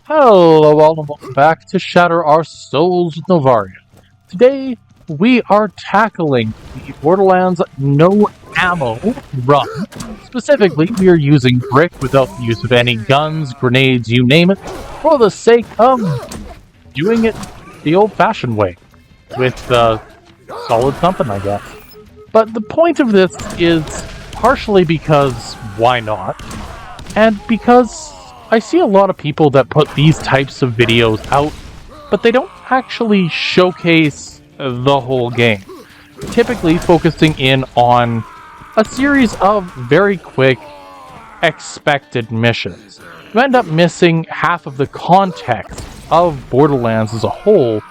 Hello all and welcome back to Shatter Our Souls with Novaria. Today we are tackling the Borderlands no ammo run. Specifically, we are using brick without the use of any guns, grenades, you name it, for the sake of doing it the old-fashioned way, with solid something, I guess. But the point of this is partially because why not, and because I see a lot of people that put these types of videos out, but they don't actually showcase the whole game. Typically focusing in on a series of very quick, expected missions. You end up missing half of the context of Borderlands as a whole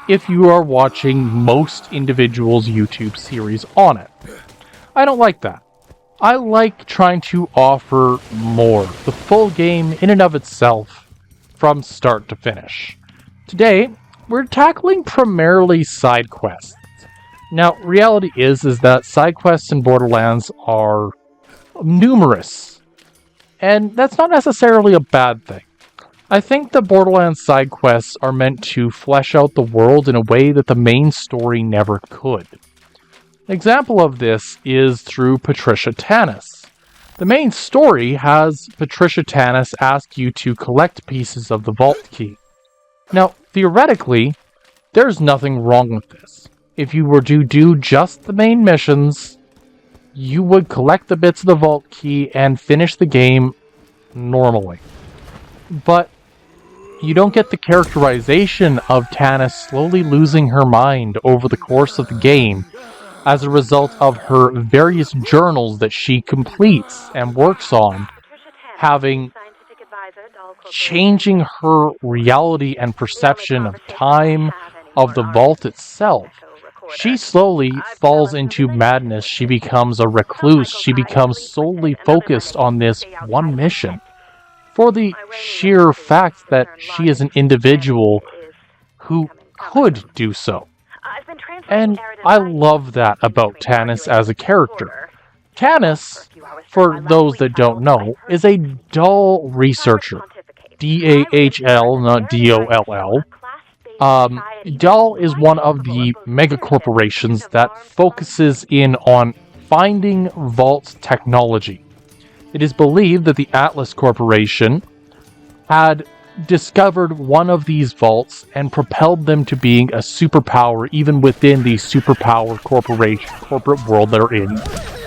if you are watching most individuals' YouTube series on it. I don't like that. I like trying to offer more, the full game in and of itself, from start to finish. Today, we're tackling primarily side quests. Now, reality is that side quests in Borderlands are numerous, and that's not necessarily a bad thing. I think the Borderlands side quests are meant to flesh out the world in a way that the main story never could. An example of this is through Patricia Tannis. The main story has Patricia Tannis ask you to collect pieces of the vault key. Now, theoretically, there's nothing wrong with this. If you were to do just the main missions, you would collect the bits of the vault key and finish the game normally. But you don't get the characterization of Tannis slowly losing her mind over the course of the game as a result of her various journals that she completes and works on, changing her reality and perception of time, of the vault itself. She slowly falls into madness. She becomes a recluse. She becomes solely focused on this one mission, for the sheer fact that she is an individual who could do so. And I love that about Tannis as a character. Tannis, for those that don't know, is a dull researcher. D-A-H-L, not D-O-L-L. Dull is one of the megacorporations that focuses in on finding vault technology. It is believed that the Atlas Corporation had discovered one of these vaults and propelled them to being a superpower even within the superpower corporate world they're in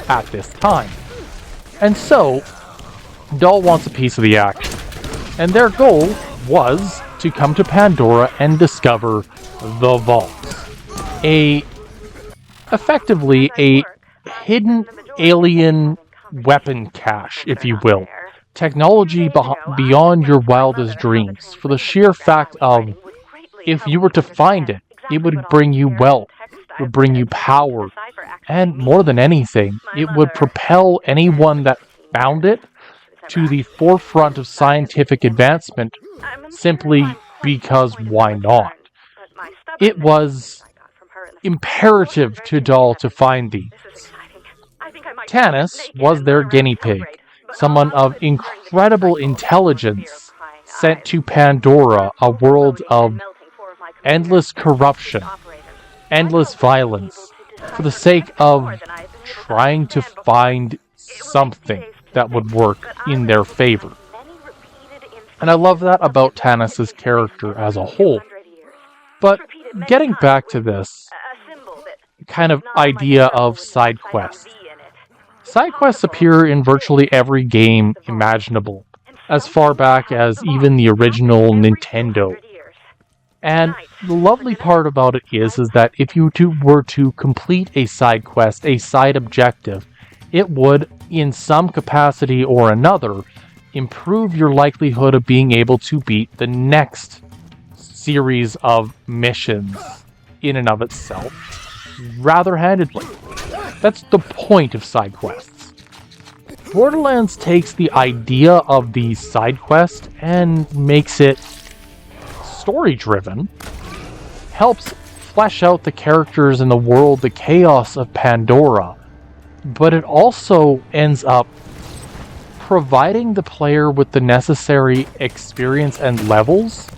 at this time. And so, Dull wants a piece of the action. And their goal was to come to Pandora and discover the vaults. Effectively a hidden alien weapon cache, if you will. Technology beyond your wildest dreams, for the sheer fact of, if you were to find it, it would bring you wealth, it would bring you power, and more than anything, it would propel anyone that found it to the forefront of scientific advancement, simply because why not? It was imperative to Dahl to find these. Tannis was their guinea pig. Someone of incredible intelligence sent to Pandora, a world of endless corruption, endless violence, for the sake of trying to find something that would work in their favor. And I love that about Tannis' character as a whole. But getting back to this kind of idea of side quests. Side quests appear in virtually every game imaginable, as far back as even the original Nintendo. And the lovely part about it is that if you were to complete a side quest, a side objective, it would, in some capacity or another, improve your likelihood of being able to beat the next series of missions in and of itself rather handedly. That's the point of side quests. Borderlands takes the idea of these side quests and makes it story-driven, helps flesh out the characters in the world, the chaos of Pandora, but it also ends up providing the player with the necessary experience and levels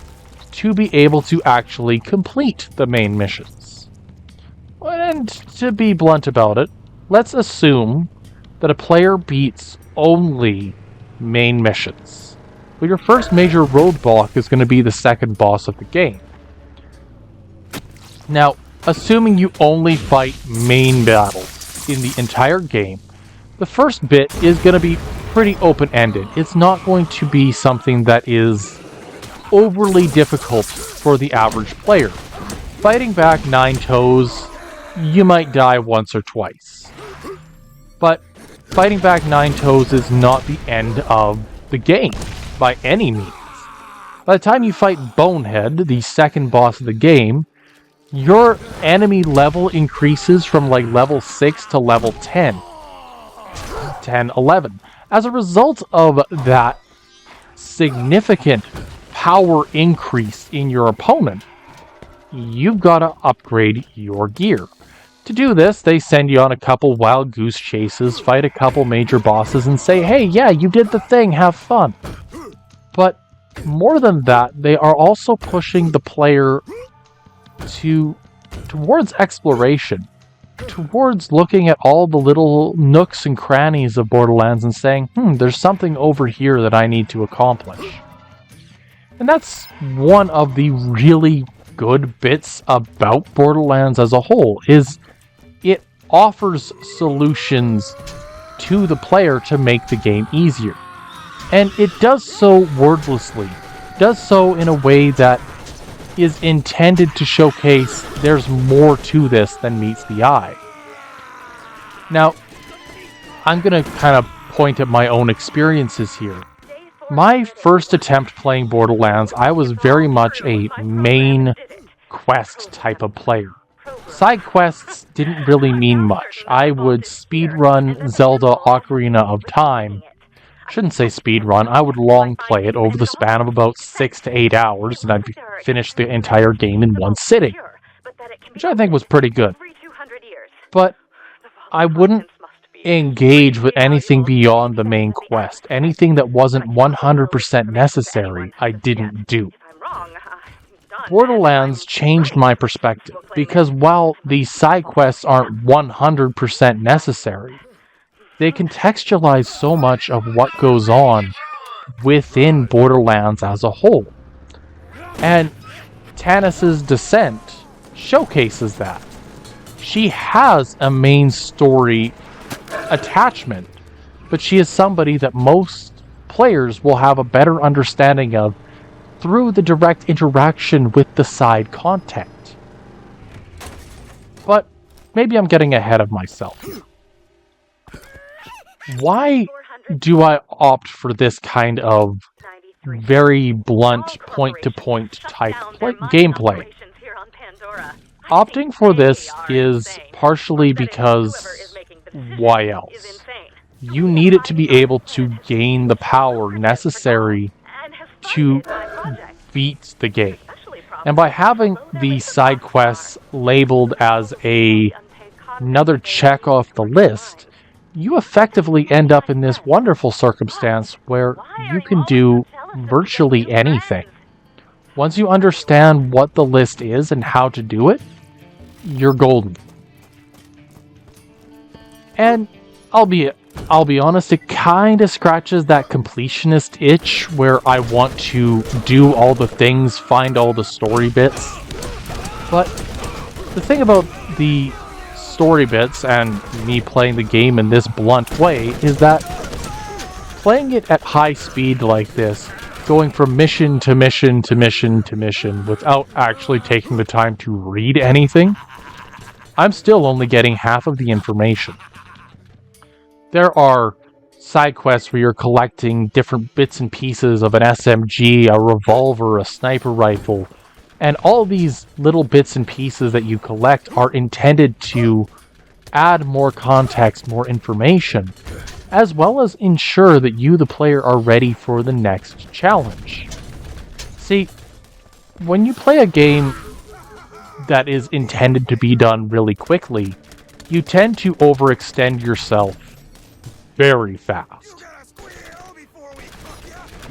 to be able to actually complete the main missions. And to be blunt about it, let's assume that a player beats only main missions. Well, your first major roadblock is going to be the second boss of the game. Now, assuming you only fight main battles in the entire game, the first bit is going to be pretty open-ended. It's not going to be something that is overly difficult for the average player. Fighting back 9 toes, you might die once or twice. But fighting back 9 toes is not the end of the game, by any means. By the time you fight Bonehead, the second boss of the game, your enemy level increases from like level 6 to level 10. 10, 11. As a result of that significant power increase in your opponent, you've got to upgrade your gear. To do this, they send you on a couple wild goose chases, fight a couple major bosses, and say, hey, yeah, you did the thing, have fun. But more than that, they are also pushing the player towards exploration, towards looking at all the little nooks and crannies of Borderlands and saying, there's something over here that I need to accomplish. And that's one of the really good bits about Borderlands as a whole, is it offers solutions to the player to make the game easier. And it does so wordlessly, does so in a way that is intended to showcase there's more to this than meets the eye. Now, I'm going to kind of point at my own experiences here. My first attempt playing Borderlands, I was very much a main quest type of player. Side quests didn't really mean much. I would speedrun Zelda Ocarina of Time. Shouldn't say speedrun, I would long play it over the span of about 6 to 8 hours, and I'd finish the entire game in one sitting, which I think was pretty good. But I wouldn't engage with anything beyond the main quest. Anything that wasn't 100% necessary, I didn't do. Borderlands changed my perspective, because while these side quests aren't 100% necessary, they contextualize so much of what goes on within Borderlands as a whole. And Tannis's Descent showcases that. She has a main story attachment, but she is somebody that most players will have a better understanding of through the direct interaction with the side content. But maybe I'm getting ahead of myself. Why do I opt for this kind of very blunt, point-to-point type gameplay? Opting for this is partially because why else? You need it to be able to gain the power necessary to beat the game. And by having the side quests labeled as another check off the list, you effectively end up in this wonderful circumstance where you can do virtually anything. Once you understand what the list is and how to do it, you're golden. And I'll be honest, it kind of scratches that completionist itch where I want to do all the things, find all the story bits. But the thing about the story bits and me playing the game in this blunt way is that playing it at high speed like this, going from mission to mission to mission to mission without actually taking the time to read anything, I'm still only getting half of the information. There are side quests where you're collecting different bits and pieces of an SMG, a revolver, a sniper rifle, and all these little bits and pieces that you collect are intended to add more context, more information, as well as ensure that you, the player, are ready for the next challenge. See, when you play a game that is intended to be done really quickly, you tend to overextend yourself very fast.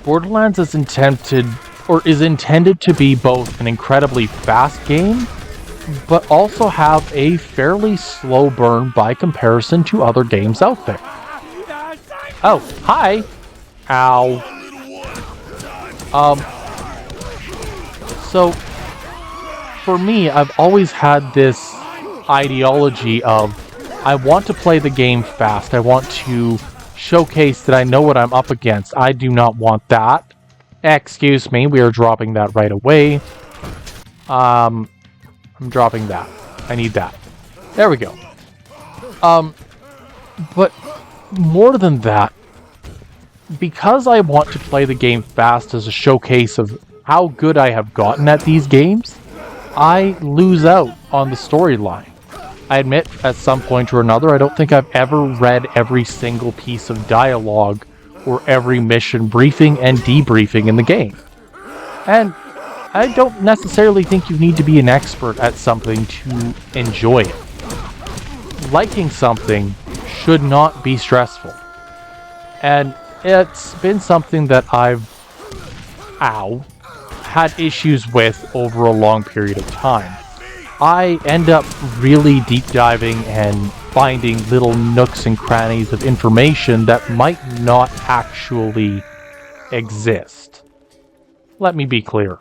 Borderlands is intended to be both an incredibly fast game, but also have a fairly slow burn by comparison to other games out there. Oh, hi! Ow. So, for me, I've always had this ideology of, I want to play the game fast. I want to showcase that I know what I'm up against. I do not want that. Excuse me, we are dropping that right away. I'm dropping that. I need that. There we go. But more than that, because I want to play the game fast as a showcase of how good I have gotten at these games, I lose out on the storyline. I admit, at some point or another, I don't think I've ever read every single piece of dialogue or every mission briefing and debriefing in the game. And I don't necessarily think you need to be an expert at something to enjoy it. Liking something should not be stressful. And it's been something that I've had issues with over a long period of time. I end up really deep diving and finding little nooks and crannies of information that might not actually exist. Let me be clear.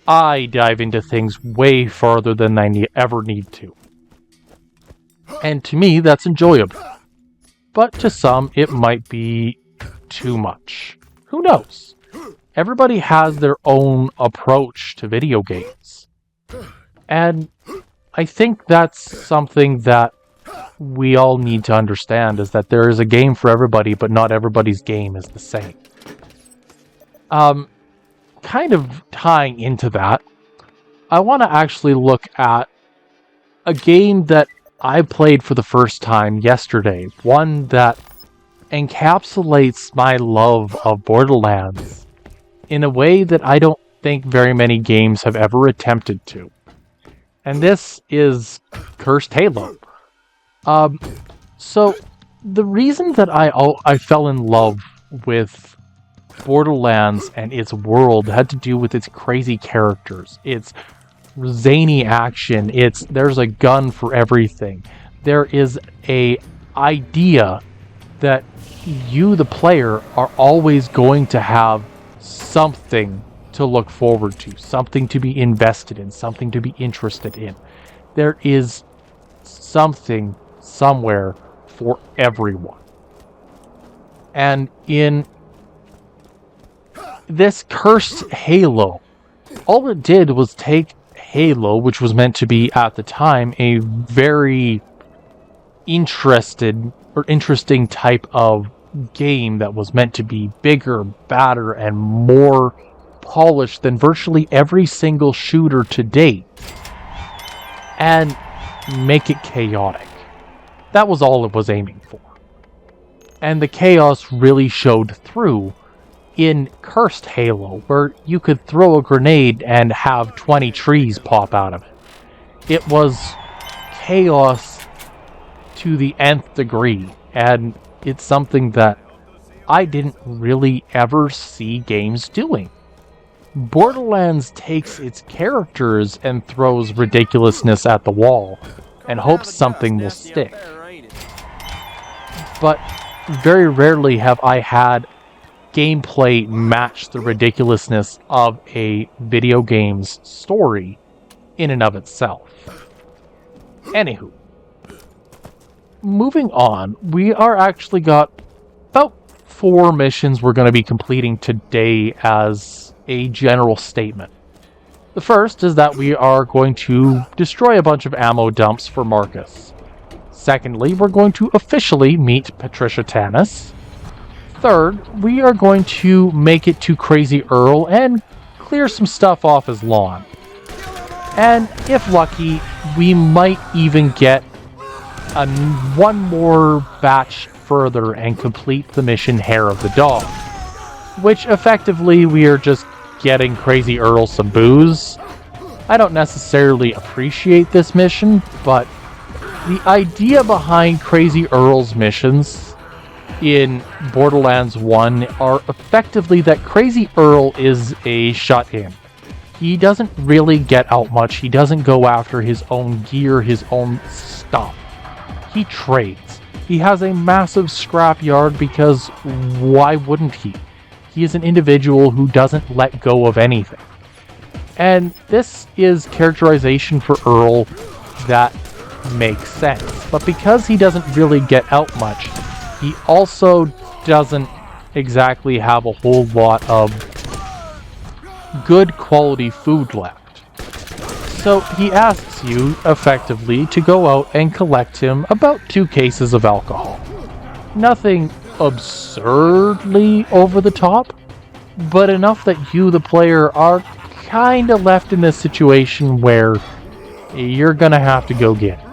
I dive into things way farther than I ever need to. And to me, that's enjoyable. But to some, it might be too much. Who knows? Everybody has their own approach to video games. And I think that's something that we all need to understand, is that there is a game for everybody, but not everybody's game is the same. Kind of tying into that, I want to actually look at a game that I played for the first time yesterday. One that encapsulates my love of Borderlands in a way that I don't think very many games have ever attempted to. And this is Cursed Halo. So the reason that I fell in love with Borderlands and its world had to do with its crazy characters, its zany action, there's a gun for everything. There is a idea that you, the player, are always going to have something to look forward to, something to be invested in, something to be interested in. There is something somewhere for everyone. And in this Cursed Halo, all it did was take Halo, which was meant to be, at the time, a very interesting type of game that was meant to be bigger, badder, and more polished than virtually every single shooter to date, and make it chaotic. That was all it was aiming for. And the chaos really showed through in Cursed Halo, where you could throw a grenade and have 20 trees pop out of it. It was chaos to the nth degree, and it's something that I didn't really ever see games doing. Borderlands takes its characters and throws ridiculousness at the wall and hopes something will stick. But very rarely have I had gameplay match the ridiculousness of a video game's story in and of itself. Anywho, moving on, we are actually got about 4 missions we're going to be completing today as a general statement. The first is that we are going to destroy a bunch of ammo dumps for Marcus. Secondly, we're going to officially meet Patricia Tannis. Third, we are going to make it to Crazy Earl and clear some stuff off his lawn. And if lucky, we might even get one more batch further and complete the mission Hair of the Dog, which effectively we are just getting Crazy Earl some booze. I don't necessarily appreciate this mission, but the idea behind Crazy Earl's missions in Borderlands 1 are effectively that Crazy Earl is a shut-in. He doesn't really get out much. He doesn't go after his own gear, his own stuff. He trades. He has a massive scrapyard because why wouldn't he? He is an individual who doesn't let go of anything. And this is characterization for Earl that makes sense. But because he doesn't really get out much, he also doesn't exactly have a whole lot of good quality food left. So he asks you, effectively, to go out and collect him about 2 cases of alcohol. Nothing absurdly over the top, but enough that you, the player, are kinda left in this situation where you're gonna have to go get it.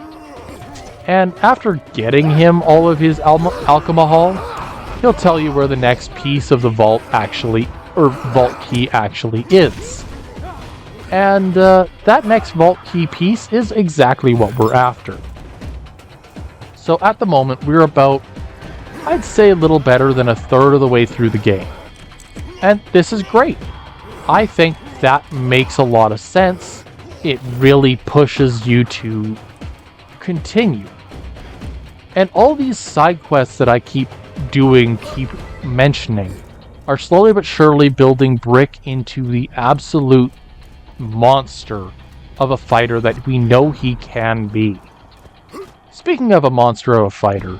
And after getting him all of his alcohol, he'll tell you where the next piece of the vault key actually is. And that next vault key piece is exactly what we're after. So at the moment, we're about, I'd say, a little better than a third of the way through the game. And this is great. I think that makes a lot of sense. It really pushes you to continue. And all these side quests that I keep mentioning, are slowly but surely building Brick into the absolute monster of a fighter that we know he can be. Speaking of a monster of a fighter,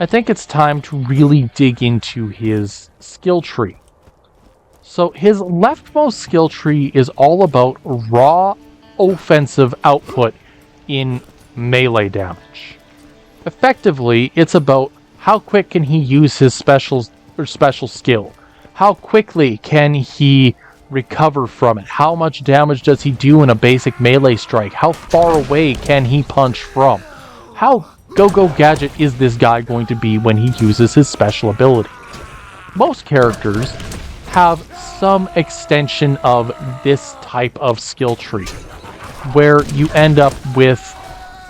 I think it's time to really dig into his skill tree. So his leftmost skill tree is all about raw offensive output in melee damage. Effectively, it's about how quick can he use his special skill. How quickly can he recover from it? How much damage does he do in a basic melee strike? How far away can he punch from? How go-go gadget is this guy going to be when he uses his special ability? Most characters have some extension of this type of skill tree, where you end up with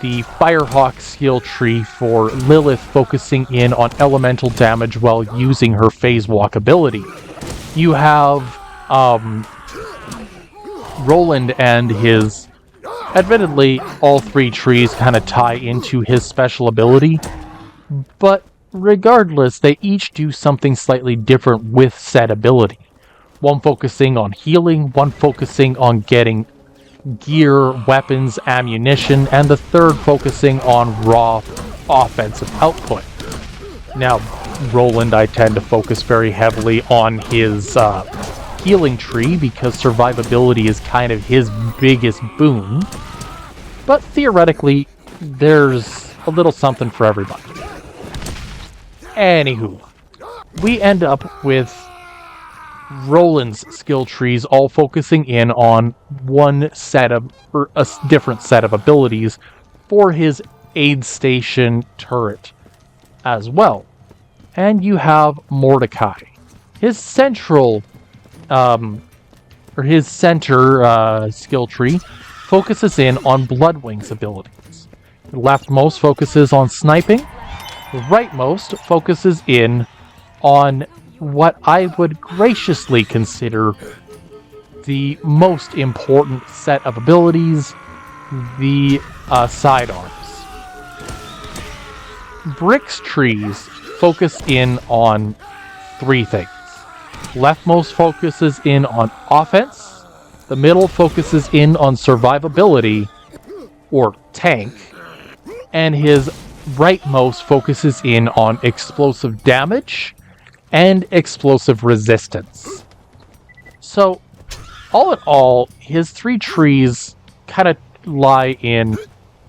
the Firehawk skill tree for Lilith focusing in on elemental damage while using her phase walk ability. You have Roland and his... Admittedly, all 3 trees kind of tie into his special ability, but regardless, they each do something slightly different with said ability. One focusing on healing, one focusing on getting gear, weapons, ammunition, and the third focusing on raw offensive output. Now, Roland, I tend to focus very heavily on his healing tree because survivability is kind of his biggest boon. But theoretically, there's a little something for everybody. Anywho, we end up with Roland's skill trees all focusing in on one set of, or a different set of abilities for his aid station turret as well. And you have Mordecai. His central, his center skill tree focuses in on Bloodwing's abilities. The leftmost focuses on sniping. The rightmost focuses in on what I would graciously consider the most important set of abilities, the sidearms. Brick's trees focus in on 3 things. Leftmost focuses in on offense, the middle focuses in on survivability, or tank, and his rightmost focuses in on explosive damage and explosive resistance. So, all in all, his 3 trees kind of lie in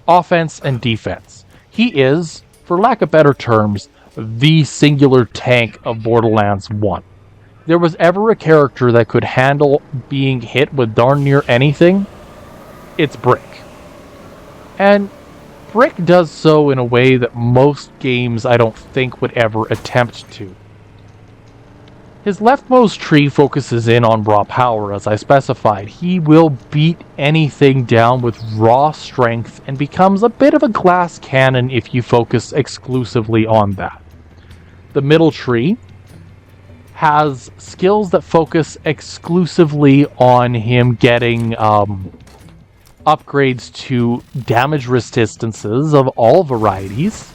offense and defense. He is, for lack of better terms, the singular tank of Borderlands 1. There was ever a character that could handle being hit with darn near anything, it's Brick. And Brick does so in a way that most games I don't think would ever attempt to. His leftmost tree focuses in on raw power, as I specified. He will beat anything down with raw strength and becomes a bit of a glass cannon if you focus exclusively on that. the middle tree, has skills that focus exclusively on him getting upgrades to damage resistances of all varieties,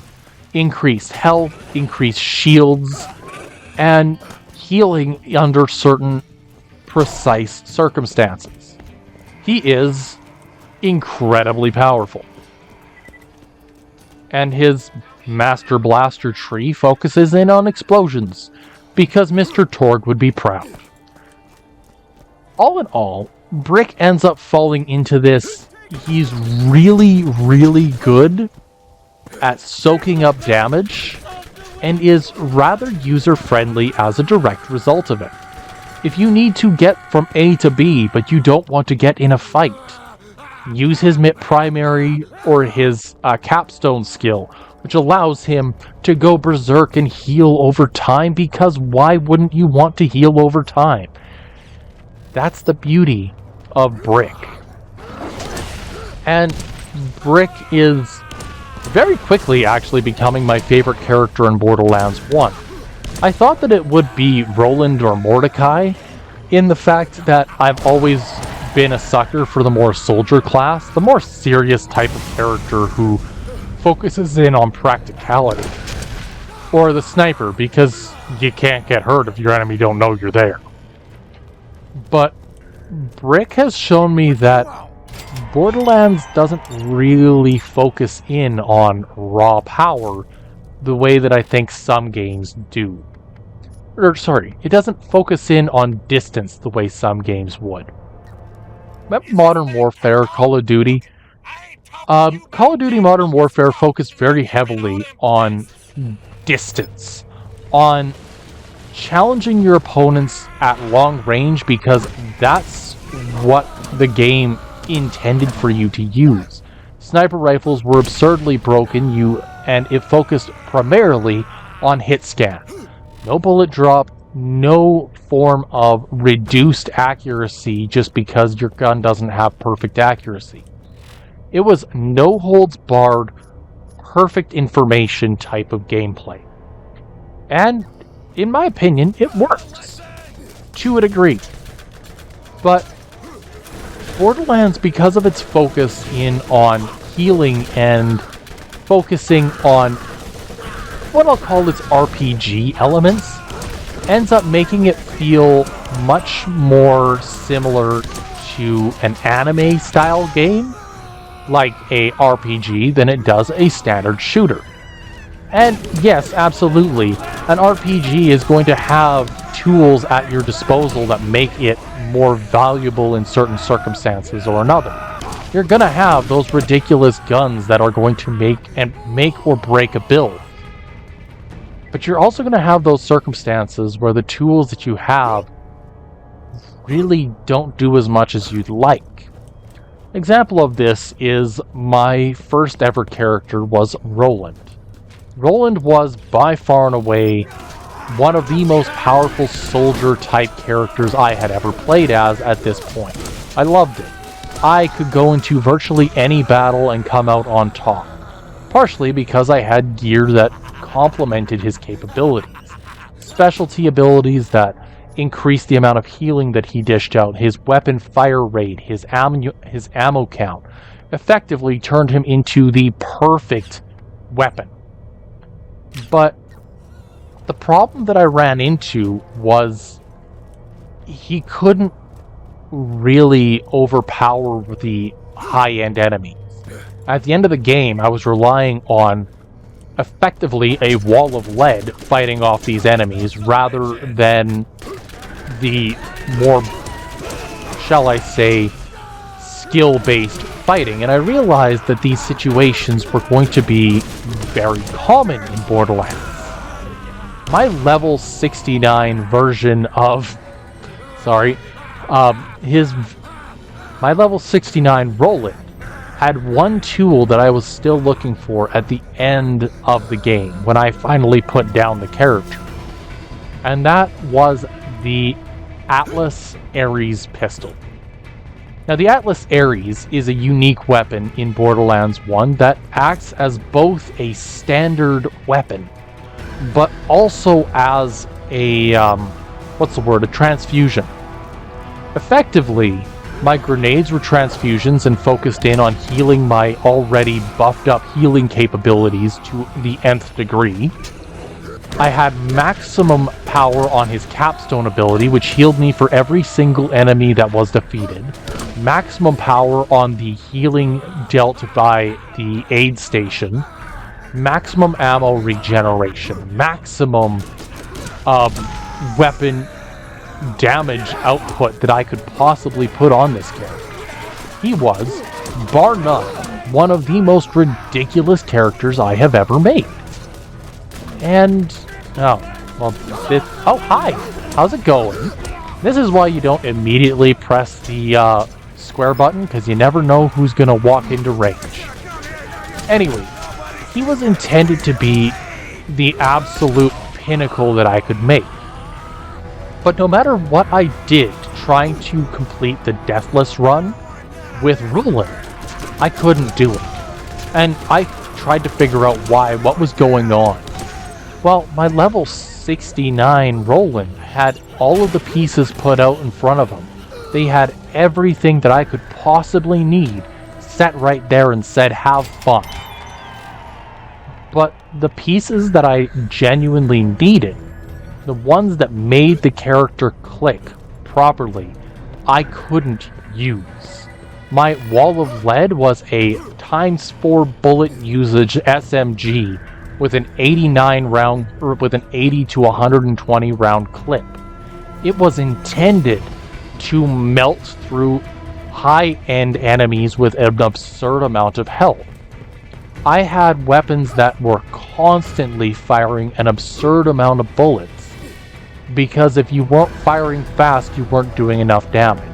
increased health, increased shields, and healing under certain precise circumstances. He is incredibly powerful. And his Master Blaster tree focuses in on explosions, because Mr. Torg would be proud. All in all, Brick ends up falling into this. He's really, really good at soaking up damage, and is rather user-friendly as a direct result of it. If you need to get from A to B, but you don't want to get in a fight, use his MIT primary or his capstone skill, which allows him to go berserk and heal over time, because why wouldn't you want to heal over time? That's the beauty of Brick. And Brick is very quickly actually becoming my favorite character in Borderlands 1. I thought that it would be Roland or Mordecai, in the fact that I've always been a sucker for the more soldier class, the more serious type of character who focuses in on practicality. Or the sniper, because you can't get hurt if your enemy don't know you're there. But Brick has shown me that Borderlands doesn't really focus in on raw power the way that I think some games do. It doesn't focus in on distance the way some games would. Modern Warfare, Call of Duty Modern Warfare focused very heavily on distance, on challenging your opponents at long range, because that's what the game intended for you to use. Sniper rifles were absurdly broken, and it focused primarily on hit scan. No bullet drop, no form of reduced accuracy just because your gun doesn't have perfect accuracy. It was no holds barred, perfect information type of gameplay. And, in my opinion, it works. To a degree. But Borderlands, because of its focus in on healing and focusing on what I'll call its RPG elements, ends up making it feel much more similar to an anime style game, like a RPG, than it does a standard shooter. And yes, absolutely, an RPG is going to have tools at your disposal that make it more valuable in certain circumstances or another. You're going to have those ridiculous guns that are going to make or break a build. But you're also going to have those circumstances where the tools that you have really don't do as much as you'd like. An example of this is my first ever character was Roland. Roland was by far and away one of the most powerful soldier type characters I had ever played as at this point. I loved it. I could go into virtually any battle and come out on top. Partially because I had gear that complemented his capabilities. Specialty abilities that increased the amount of healing that he dished out, his weapon fire rate, his ammo count, effectively turned him into the perfect weapon. But the problem that I ran into was he couldn't really overpower the high-end enemies. At the end of the game, I was relying on effectively a wall of lead fighting off these enemies rather than the more, shall I say, skill-based fighting. And I realized that these situations were going to be very common in Borderlands. My level 69 version of... my level 69 Roland had one tool that I was still looking for at the end of the game, when I finally put down the character. And that was the Atlas Ares pistol. Now, the Atlas Ares is a unique weapon in Borderlands 1 that acts as both a standard weapon but also as a, a transfusion. Effectively, my grenades were transfusions and focused in on healing my already buffed up healing capabilities to the nth degree. I had maximum power on his capstone ability, which healed me for every single enemy that was defeated. Maximum power on the healing dealt by the aid station. Maximum ammo regeneration. Maximum weapon damage output that I could possibly put on this character. He was, bar none, one of the most ridiculous characters I have ever made. And, hi, how's it going? This is why you don't immediately press the square button, because you never know who's going to walk into range. Anyway, he was intended to be the absolute pinnacle that I could make. But no matter what I did trying to complete the Deathless run with Roland, I couldn't do it. And I tried to figure out what was going on. Well, my level 69 Roland had all of the pieces put out in front of him. They had everything that I could possibly need set right there and said, have fun. But the pieces that I genuinely needed, the ones that made the character click properly, I couldn't use. My Wall of Lead was a ×4 bullet usage SMG with an 80 to 120 round clip. It was intended to melt through high-end enemies with an absurd amount of health. I had weapons that were constantly firing an absurd amount of bullets, because if you weren't firing fast, you weren't doing enough damage.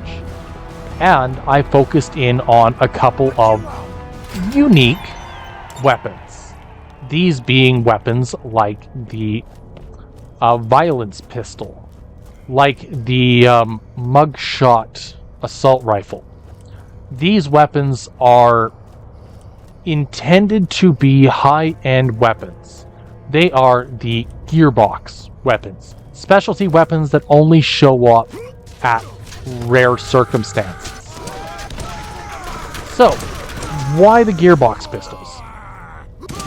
And I focused in on a couple of unique weapons. These being weapons like the violence pistol, like the mugshot assault rifle. These weapons are intended to be high-end weapons. They are the gearbox weapons. Specialty weapons that only show up at rare circumstances. So, why the gearbox pistols?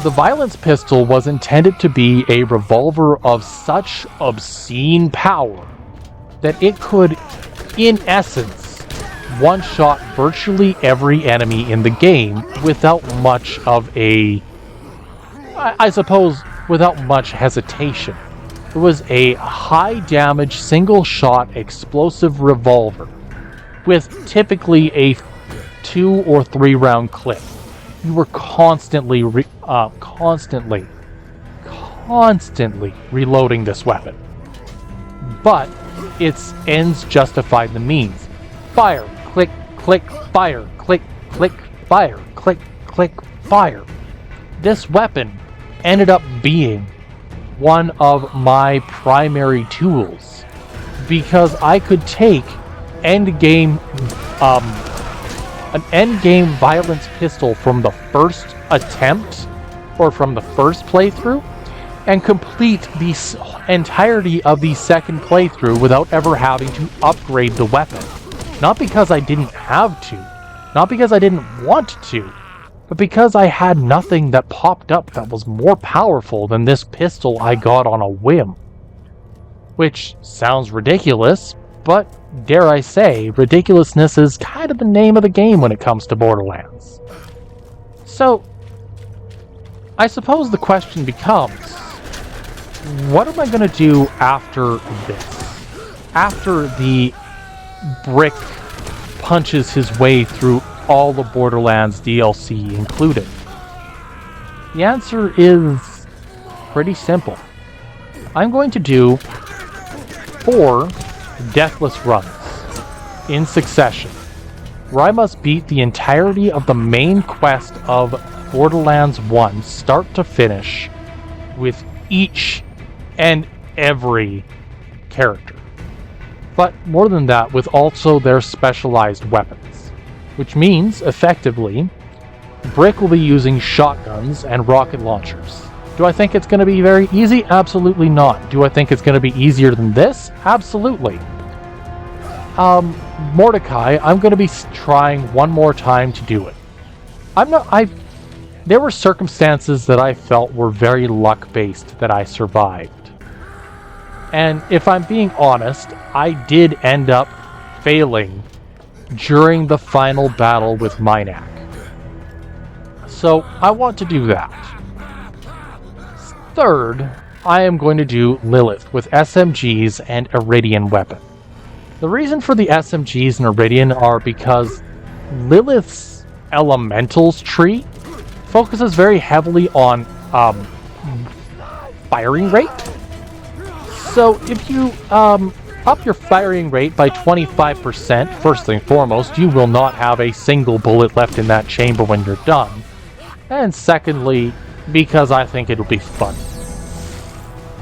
The violence pistol was intended to be a revolver of such obscene power that it could, in essence, one-shot virtually every enemy in the game without much of a... I suppose, without much hesitation. It was a high-damage, single-shot explosive revolver with typically a 2 or 3 round clip. You were constantly reloading this weapon. But its ends justified the means. Fire, click, click, fire, click, click, fire, click, click, fire. This weapon ended up being one of my primary tools, because I could take an endgame violence pistol from the first attempt, or from the first playthrough, and complete the entirety of the second playthrough without ever having to upgrade the weapon. Not because I didn't have to, not because I didn't want to, but because I had nothing that popped up that was more powerful than this pistol I got on a whim. Which sounds ridiculous, but dare I say, ridiculousness is kind of the name of the game when it comes to Borderlands. So, I suppose the question becomes, what am I going to do after this? After the Brick punches his way through all the Borderlands DLC included? The answer is pretty simple. I'm going to do 4 Deathless runs in succession, where I must beat the entirety of the main quest of Borderlands 1 start to finish with each and every character. But more than that, with also their specialized weapons. Which means, effectively, Brick will be using shotguns and rocket launchers. Do I think it's going to be very easy? Absolutely not. Do I think it's going to be easier than this? Absolutely. Mordecai, I'm going to be trying one more time to do it. There were circumstances that I felt were very luck-based that I survived. And if I'm being honest, I did end up failing during the final battle with Minac. So I want to do that. Third, I am going to do Lilith with SMGs and Iridian weapon. The reason for the SMGs and Iridian are because Lilith's Elementals tree focuses very heavily on firing rate. So if you up your firing rate by 25%, first thing foremost, you will not have a single bullet left in that chamber when you're done. And secondly, because I think it'll be fun.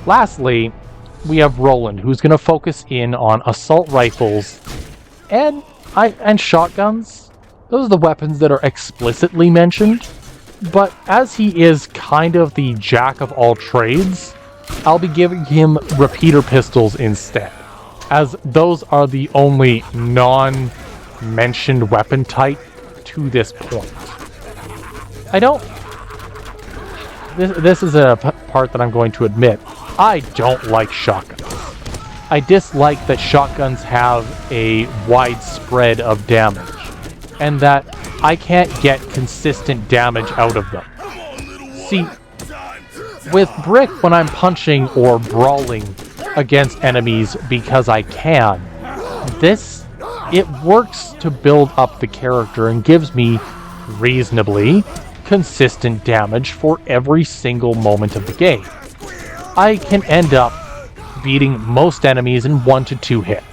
Lastly, we have Roland, who's going to focus in on assault rifles and shotguns. Those are the weapons that are explicitly mentioned. But as he is kind of the jack of all trades, I'll be giving him repeater pistols instead, as those are the only non-mentioned weapon type to this point. This is a part that I'm going to admit. I don't like shotguns. I dislike that shotguns have a wide spread of damage, and that I can't get consistent damage out of them. See, with Brick, when I'm punching or brawling against enemies because I can, it works to build up the character and gives me reasonably consistent damage for every single moment of the game. I can end up beating most enemies in 1 to 2 hits.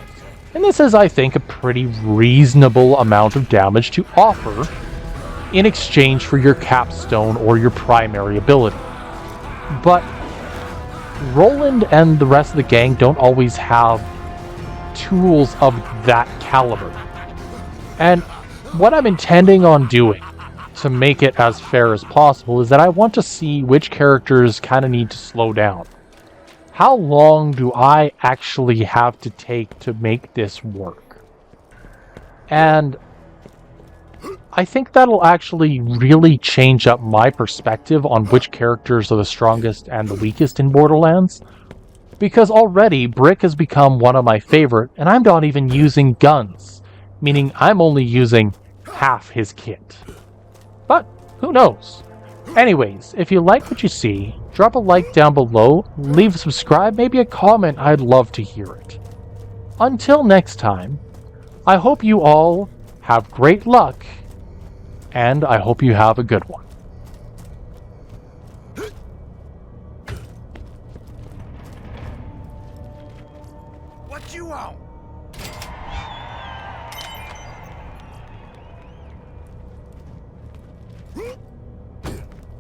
And this is, I think, a pretty reasonable amount of damage to offer in exchange for your capstone or your primary ability. But Roland and the rest of the gang don't always have tools of that caliber. And what I'm intending on doing to make it as fair as possible is that I want to see which characters kind of need to slow down. How long do I actually have to take to make this work? And I think that'll actually really change up my perspective on which characters are the strongest and the weakest in Borderlands. Because already, Brick has become one of my favorite, and I'm not even using guns, meaning I'm only using half his kit. But who knows? Anyways, if you like what you see, drop a like down below, leave a subscribe, maybe a comment. I'd love to hear it. Until next time, I hope you all have great luck, and I hope you have a good one. What you want?